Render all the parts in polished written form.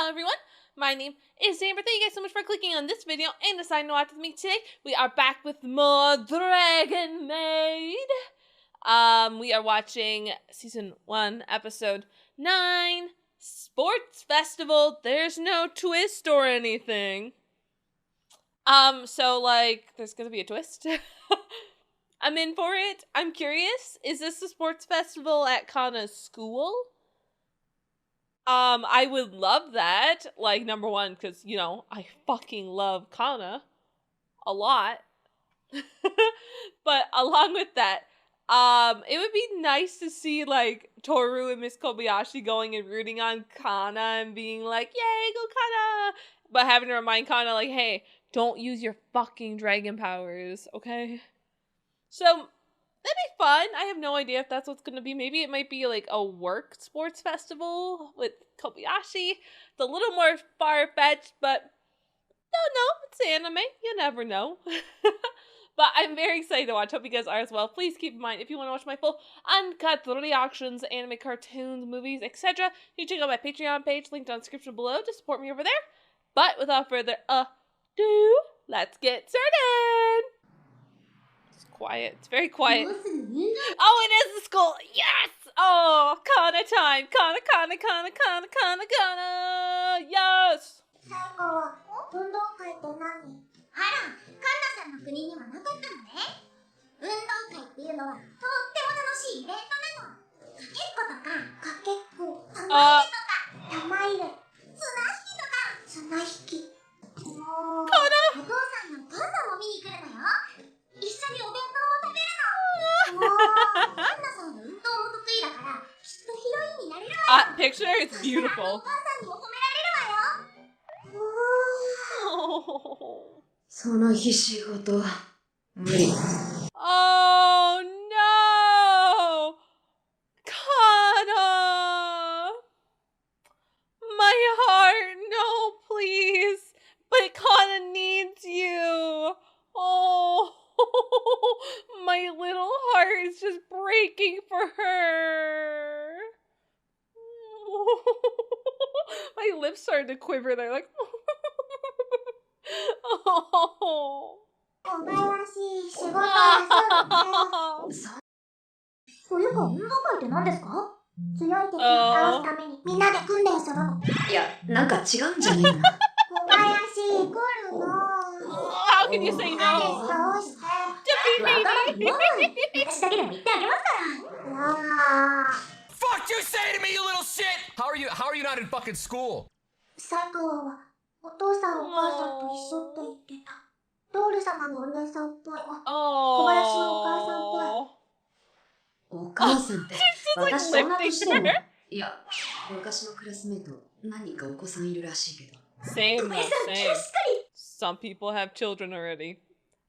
Hello everyone, my name is Zamber. Thank you guys so much for clicking on this video and deciding to watch with me today. We are back with more Dragon Maid. We are watching Season 1, Episode 9, Sports Festival. There's no twist or anything. So there's gonna be a twist. I'm in for it. I'm curious. Is this the sports festival at Kanna's school? I would love that. Number one, because, I fucking love Kanna a lot. But along with that, it would be nice to see, Toru and Miss Kobayashi going and rooting on Kanna and being like, yay, go Kanna! But having to remind Kanna, hey, don't use your fucking dragon powers, okay? So, that'd be fun. I have no idea if that's what's going to be. Maybe it might be a work sports festival with Kobayashi. It's a little more far-fetched, but no, it's anime. You never know. But I'm very excited to watch. Hope you guys are as well. Please keep in mind, if you want to watch my full uncut reactions, anime, cartoons, movies, etc., you can check out my Patreon page, linked on the description below, to support me over there. But without further ado, let's get started! Quiet. It's very quiet. Oh, it is the school. Yes. Oh, Kanna time. Kanna. Yes. 最後は運動会って何？あら、カンナさんの国にはなかったのね。運動会っていうのはとっても楽しいイベントなの。かけっことか、玉入れとか、綱引きとか、お父さんやお母さんも見に来るのよ。一緒にお弁当を食べるの。カンナさんは運動も得意だからきっとヒロインになれるわよ。Picture is beautiful. お母さんにも褒められるわよ。その日仕事無理。Oh no! Kanna! My heart, no, please. But Kanna needs you. Oh, my little heart is just breaking for her. My lips started to quiver there, oh. 小林、仕事はそういうか、運動会って何ですか？強い敵を倒すためにみんなで訓練するの。いや、なんか違うんじゃねえか。小林、来るの。How can you say no? 倒して。私だけでも言ってあげますから。Fuck you say to me, you little shit! How are you not in fucking school? 最後はお父さんお母さんと一緒って言ってた。ドール様のお姉さんっぽい。小林のお母さんっぽい。お母さんって私と同じしてんの？いや、昔のクラスメイト何人かお子さんいるらしいけど。Same. Some people have children already.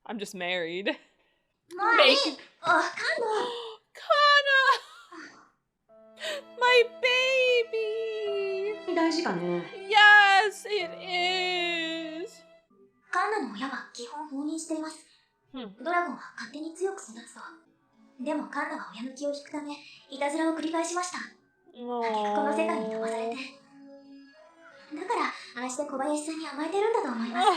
I'm just married. もういい。Kanna! My baby! 大事かね。Yes, it is! カンナの親は基本放任しています。ドラゴンは勝手に強く育つと。でもカンナは親の気を引くため、いたずらを繰り返しました。結局この世界に飛ばされて。だから、ああして小林さんに甘えてるんだと思います。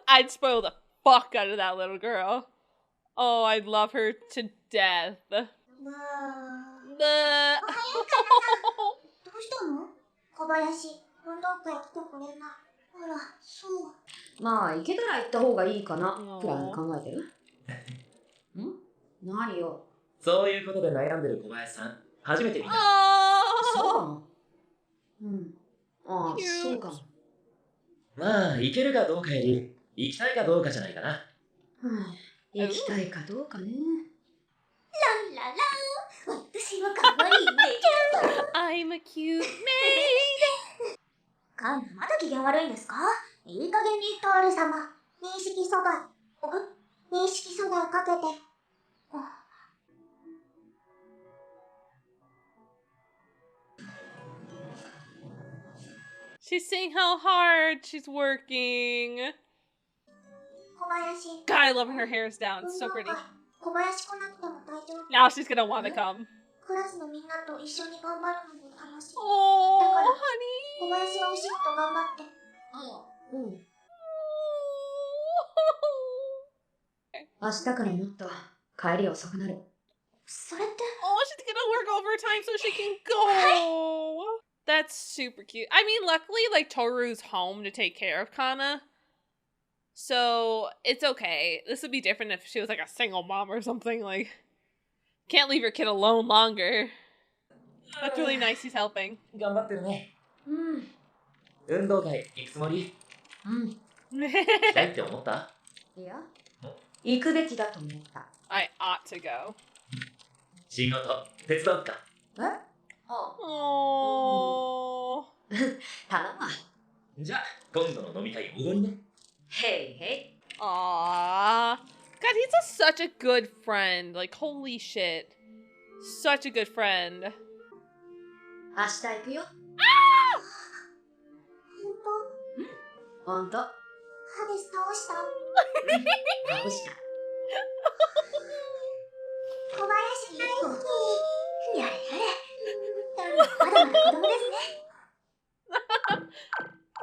I'd spoil the fuck out of that little girl. Oh, I'd love her to death. おはよう、カンナさん。どうしたの？小林、運動会来てくれない。あら、そう。まあ、行けたら行った方がいいかな、くらい考えてる？何よ。そういうことで悩んでる小林さん、初めて見た。そうかも。ああ、そうかも。まあ、行けるかどうかより、行きたいかどうかじゃないかな。行きたいかどうかね。ランララー、私は可愛いね。I'm a cute maid. カンナ、まだ機嫌悪いんですか？いい加減にトール様、認識阻害かけて。She's seeing how hard she's working. 小林。 God, I love when her hair is down. It's so pretty. 小林来なくても大丈夫。 Now she's gonna want to come. クラスのみんなと一緒に頑張るのも楽しい。Oh, honey. って。うん。明日からもっと帰り遅くなる。それって。Oh, she's gonna work overtime so she can go. That's super cute. I mean, luckily, like, Toru's home to take care of Kanna. So, it's okay. This would be different if she was, like, a single mom or something. Like, can't leave your kid alone longer. That's really nice he's helping. 頑張ってるね。うん。運動会行くつもり？うん。行きたいって思った？いや、行くべきだと思った。I ought to go. 仕事手伝おうか。え？あ。Oh. 頼むわ。じゃあ今度の飲み会おごりね。へいへい。Aww. God, he's such a good friend. Like, holy shit. Such a good friend. 明日行くよ。ほんと。ハデス倒した。倒した。小林元気。やれやれ。まだまだ子供ですね。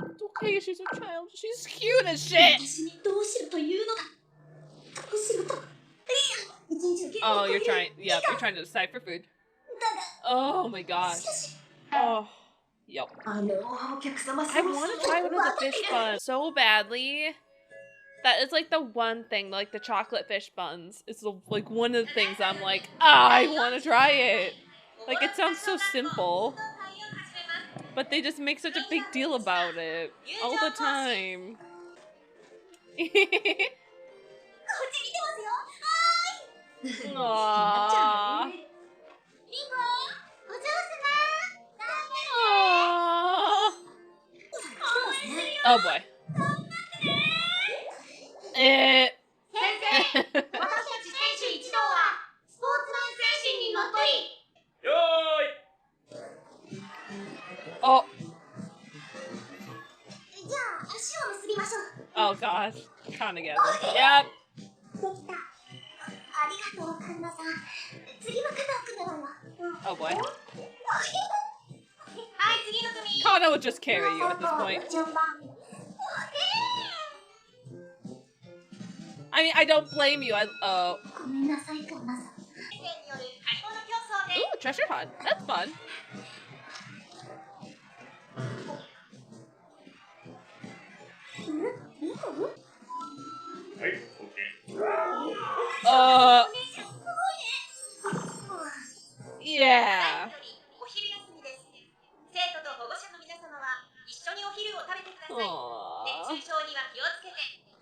It's okay, she's a child. She's cute as shit. 私にどうしろというのだ。どうしろと。Oh, you're trying. Yeah, you're trying to decide for food. Oh my gosh. Oh, yep. I want to try one of the fish buns so badly. That is like the one thing, like the chocolate fish buns. It's like one of the things I'm like, I want to try it. Like, it sounds so simple, but they just make such a big deal about it all the time. Aww. Oh boy. 先生、私たち選手一同はスポーツマン精神にのっとり。よーい。Oh. じゃあ足を結びましょう。Oh gosh. Kind of get it. Yep. できた。ありがとう、カンナさん。次は肩を組むわよ。Oh boy. はい、次の組。 Kanna would just carry you at this point. 順番。I mean, I don't blame you. Oh. ごめんなさい、カンナさん。Ooh, treasure hunt. That's fun. Yeah. お昼休みです。生徒と保護者の皆様は一緒にお昼を食べてください。 Aww. 熱中症には気をつけて、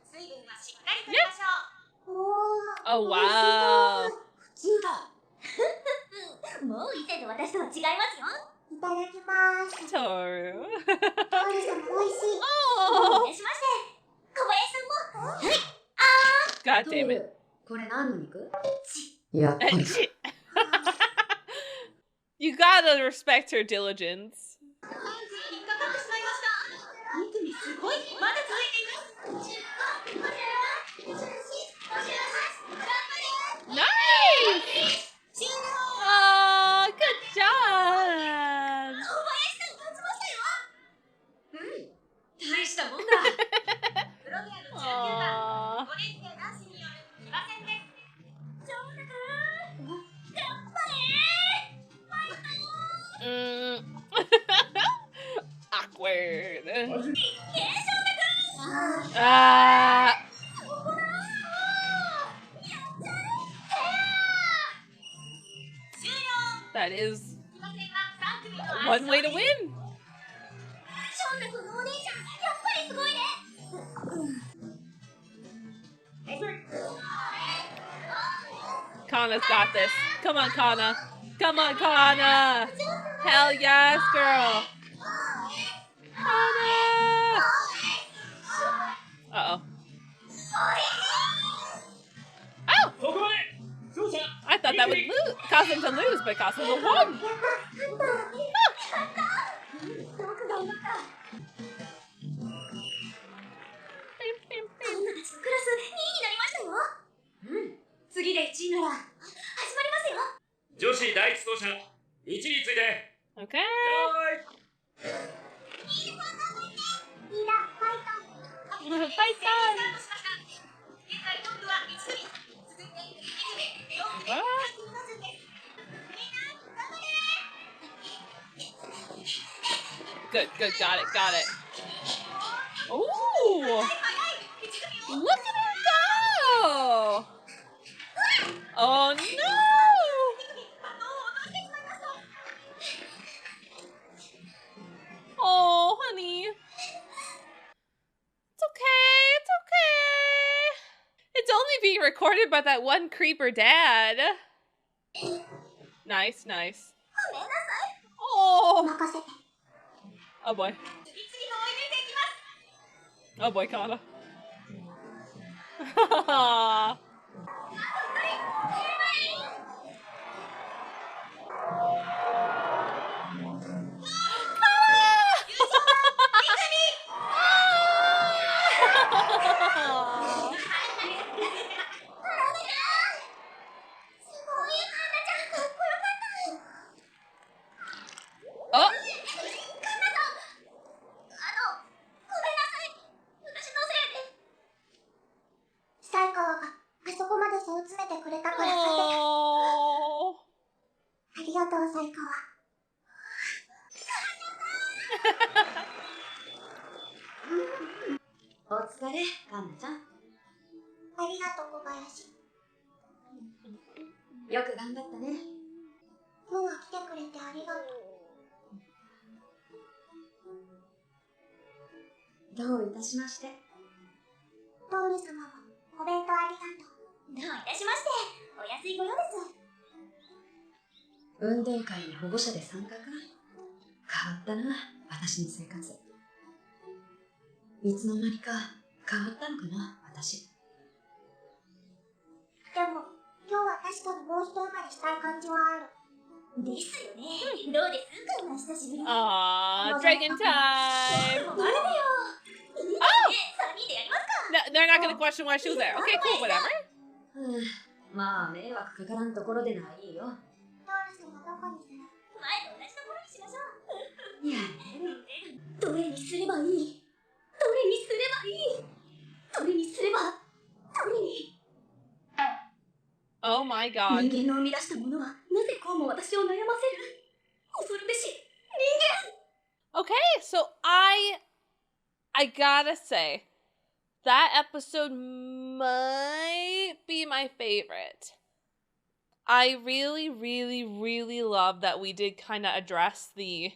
水分はしっかりとりましょう。 Oh wow. 普通だ。もう以前の私とは違いますよ。いただきます。 Toru. トールさんも美味しい。 Oh. お願いしまして。小林さんも。はい。 God damn it. これ何の肉？やっぱり。You gotta respect her diligence. 引っかかってしまいました。2組すごい。まだ続いています。Nice! Oh, good job! 小林さん勝ちましたよ。大したもんだ。プロギアの19番、5年生男子による騎馬戦です。上手かな。頑張れ。 Awkward. あ Ah. That is one way to win. ションナ君のお姉ちゃん、やっぱりすごいね。Kanna's got this. Come on, Kanna. Come on, Kanna. Hell yes, girl. Kanna. Uh-oh. Oh! ここまで。勝者。 I thought that would lose, cause him to lose, but cause him to win. よかく頑張った。カンナたちのクラス2位になりましたよ。次で1位なら。始まりますよ。女子第一走者位置について。 Okay. よーい。Good. Got it. Ooh! Look at her go! Oh no! Oh, honey. It's okay. It's only being recorded by that one creeper dad. Nice. Oh. Oh boy. Oh boy, Kanna. Oh. 最高があそこまで背を詰めてくれたからあ Oh. りがとう最高。お疲れ、カンナちゃん。ありがとう小林。よく頑張ったね。今日は来てくれてありがとう。どういたしまして。トール様もお弁当ありがとう。どういたしまして。お安いご用です。運動会に保護者で参加か。変わったな、私の生活。いつの間にか変わったのかな、私。でも今日は確かにもう一回りしたい感じはある。ですよね。どうですか、今久しぶりに。Aw, Dragon time! もうまだだよ。Oh! 3人でやりますか。 No, they're not gonna question why she was there. Okay, cool, whatever. まあ迷惑かからんところでないよ。トール様どこにする？前と同じところにしましょう。いや、どれにすればいい？どれにすればいい？どれにすれば？どれに？ Oh my god. 人間の生み出したものはなぜこうも私を悩ませる？恐るべし人間。 Okay, so I gotta say, that episode might be my favorite. I really love that we did kind of address the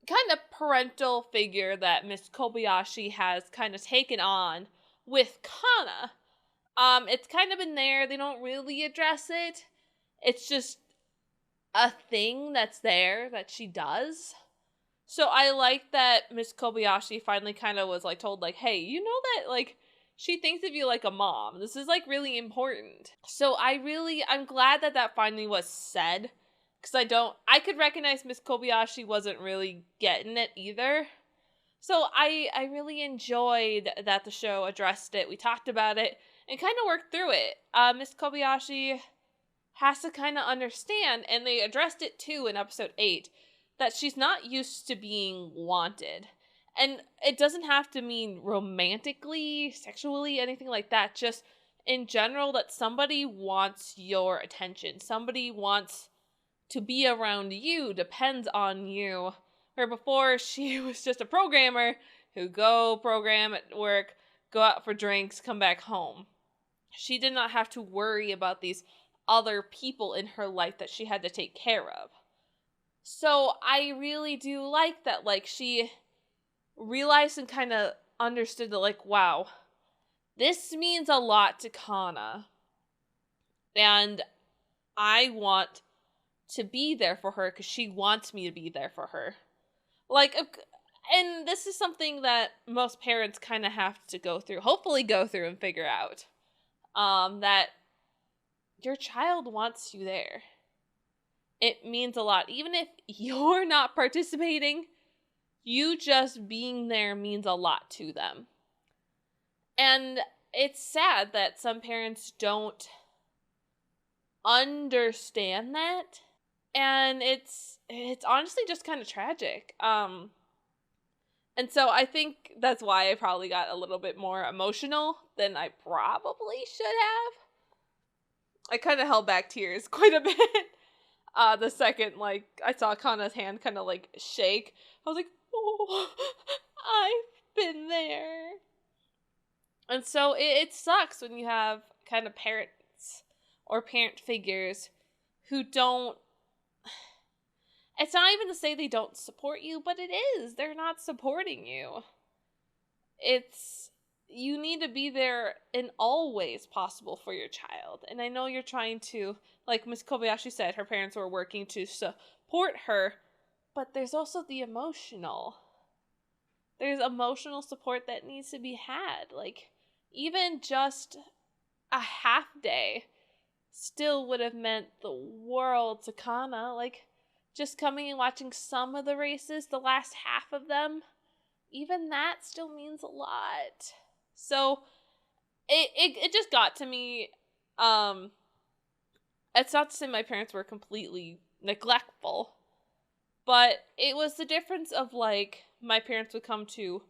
kind of parental figure that Miss Kobayashi has kind of taken on with Kanna. It's kind of in there. They don't really address it. It's just a thing that's there that she does. So I like that Miss Kobayashi finally kind of was like told like, hey, you know that like she thinks of you like a mom. This is like really important. So I'm glad that that finally was said, because I could recognize Miss Kobayashi wasn't really getting it either. So I really enjoyed that the show addressed it. We talked about it and kind of worked through it. Miss Kobayashi has to kind of understand, and they addressed it too in episode 8, that she's not used to being wanted. And it doesn't have to mean romantically, sexually, anything like that. Just in general, that somebody wants your attention. Somebody wants to be around you, depends on you. Where before, she was just a programmer who go program at work, go out for drinks, come back home. She did not have to worry about these other people in her life that she had to take care of. So I really do like that, like, she realized and kind of understood that, like, wow, this means a lot to Kanna. And I want to be there for her because she wants me to be there for her. Like, and this is something that most parents kind of have to go through, hopefully go through and figure out. That your child wants you there. It means a lot. Even if you're not participating, you just being there means a lot to them. And it's sad that some parents don't understand that. And it's honestly just kind of tragic. And so I think that's why I probably got a little bit more emotional than I probably should have. I kind of held back tears quite a bit. The second, like, I saw Kanna's hand kind of, like, shake, I was like, oh, I've been there. And so it sucks when you have kind of parents or parent figures who don't, it's not even to say they don't support you, but it is. They're not supporting you. You need to be there in all ways possible for your child. And I know you're trying to, like Miss Kobayashi said, her parents were working to support her, but there's also the emotional. There's emotional support that needs to be had. Like, even just a half day still would have meant the world to Kanna. Like, just coming and watching some of the races, the last half of them, even that still means a lot. So it just got to me. It's not to say my parents were completely neglectful, but it was the difference of, like, my parents would come to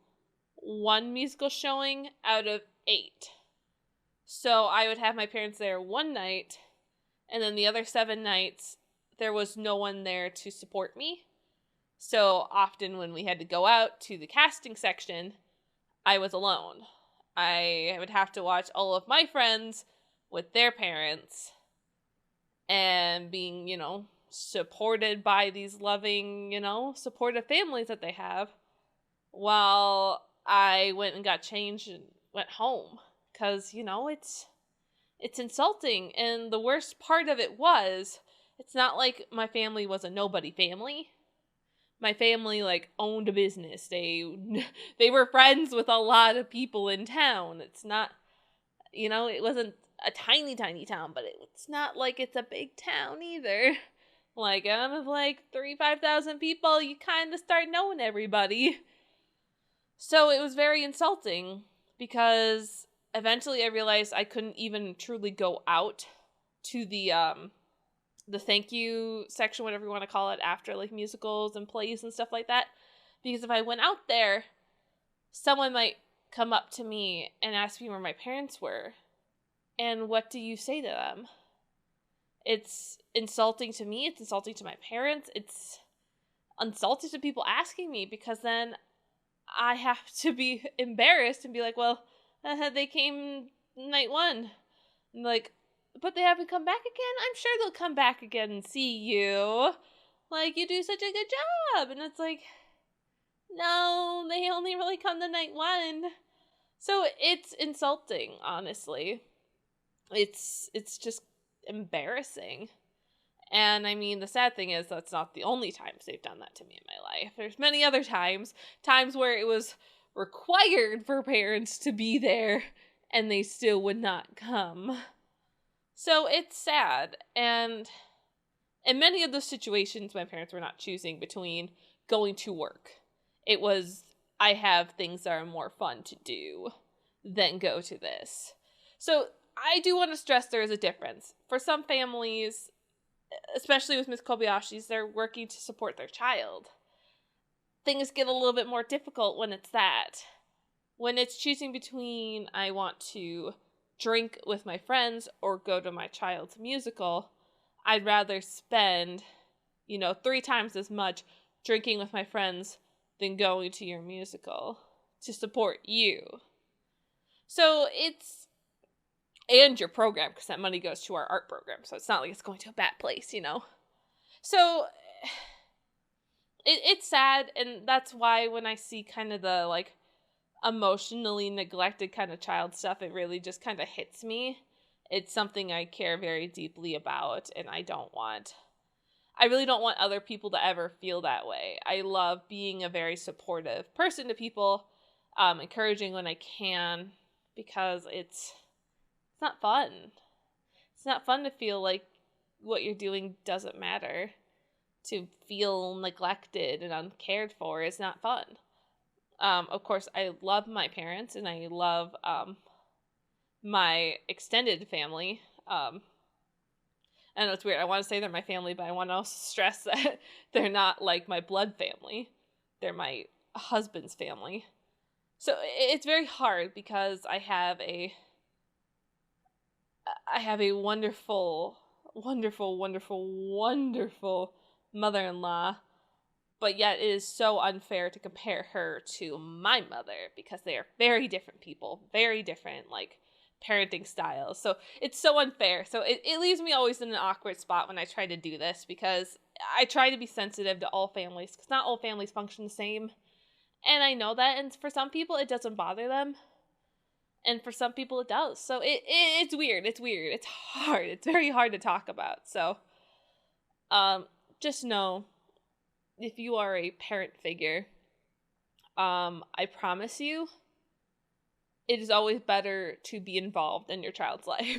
one musical showing out of 8. So I would have my parents there one night, and then the other 7 nights there was no one there to support me. So often when we had to go out to the casting section, I was alone. I would have to watch all of my friends with their parents and being, supported by these loving, supportive families that they have, while I went and got changed and went home. Because, it's insulting. And the worst part of it was, it's not like my family was a nobody family. My family, like, owned a business. They were friends with a lot of people in town. It's not, it wasn't a tiny, tiny town, but it's not like it's a big town either. Like, out of, like, 5,000 people, you kind of start knowing everybody. So it was very insulting, because eventually I realized I couldn't even truly go out to the thank you section, whatever you want to call it, after, like, musicals and plays and stuff like that. Because if I went out there, someone might come up to me and ask me where my parents were. And what do you say to them? It's insulting to me. It's insulting to my parents. It's insulting to people asking me, because then I have to be embarrassed and be like, well, they came night 1. And, like, but they haven't come back again? I'm sure they'll come back again and see you. Like, you do such a good job. And it's like, no, they only really come to night 1. So it's insulting, honestly. It's just embarrassing. And I mean, the sad thing is that's not the only times they've done that to me in my life. There's many other times where it was required for parents to be there and they still would not come. So it's sad. And in many of those situations, my parents were not choosing between going to work. It was, I have things that are more fun to do than go to this. So I do want to stress there is a difference. For some families, especially with Miss Kobayashi's, they're working to support their child. Things get a little bit more difficult when it's that. When it's choosing between, I want to drink with my friends or go to my child's musical, I'd rather spend, 3 times as much drinking with my friends than going to your musical to support you. So and your program, because that money goes to our art program, so it's not like it's going to a bad place, So it's sad, and that's why when I see kind of the, like, emotionally neglected kind of child stuff, it really just kind of hits me. It's something I care very deeply about, and I really don't want other people to ever feel that way. I love being a very supportive person to people, encouraging when I can, because it's not fun. It's not fun to feel like what you're doing doesn't matter. To feel neglected and uncared for is not fun. Of course, I love my parents, and I love my extended family. I know it's weird. I want to say they're my family, but I want to also stress that they're not like my blood family. They're my husband's family. So it's very hard, because I have a wonderful wonderful, wonderful, wonderful mother-in-law. But yet it is so unfair to compare her to my mother because they are very different people, very different, like, parenting styles. So it's so unfair. So it leaves me always in an awkward spot when I try to do this because I try to be sensitive to all families because not all families function the same. And I know that, and for some people it doesn't bother them. And for some people it does. So it's weird. It's weird. It's hard. It's very hard to talk about. So just know, if you are a parent figure, I promise you, it is always better to be involved in your child's life.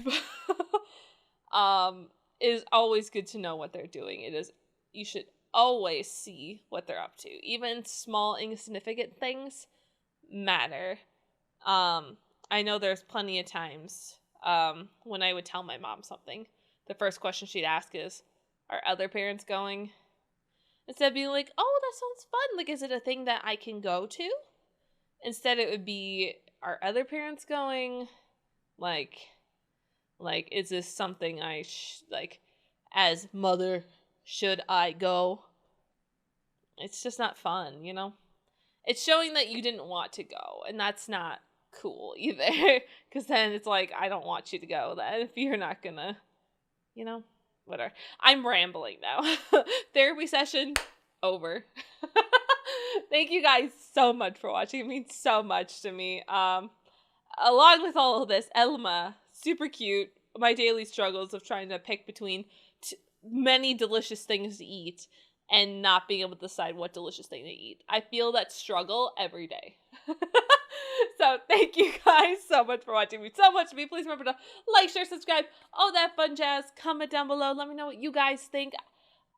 It is always good to know what they're doing. You should always see what they're up to. Even small, insignificant things matter. I know there's plenty of times when I would tell my mom something, the first question she'd ask is, are other parents going? Instead of being like, oh, that sounds fun. Like, is it a thing that I can go to? Instead, it would be, are other parents going? Like, is this something I, as mother, should I go? It's just not fun, you know? It's showing that you didn't want to go, and that's not cool either. Because then it's like, I don't want you to go then if you're not gonna, you know? Whatever. I'm rambling now. Therapy session over. Thank you guys so much for watching. It means so much to me. Along with all of this, Elma, super cute. My daily struggles of trying to pick between many delicious things to eat and not being able to decide what delicious thing to eat. I feel that struggle every day. So thank you guys so much for watching. Me so much to me. Please remember to like, share, subscribe, all that fun jazz. Comment down below. Let me know what you guys think.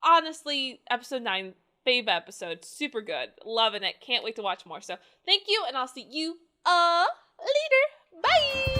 Honestly, episode 9, Veve episode, super good. Loving it. Can't wait to watch more. So thank you, and I'll see you later. Bye.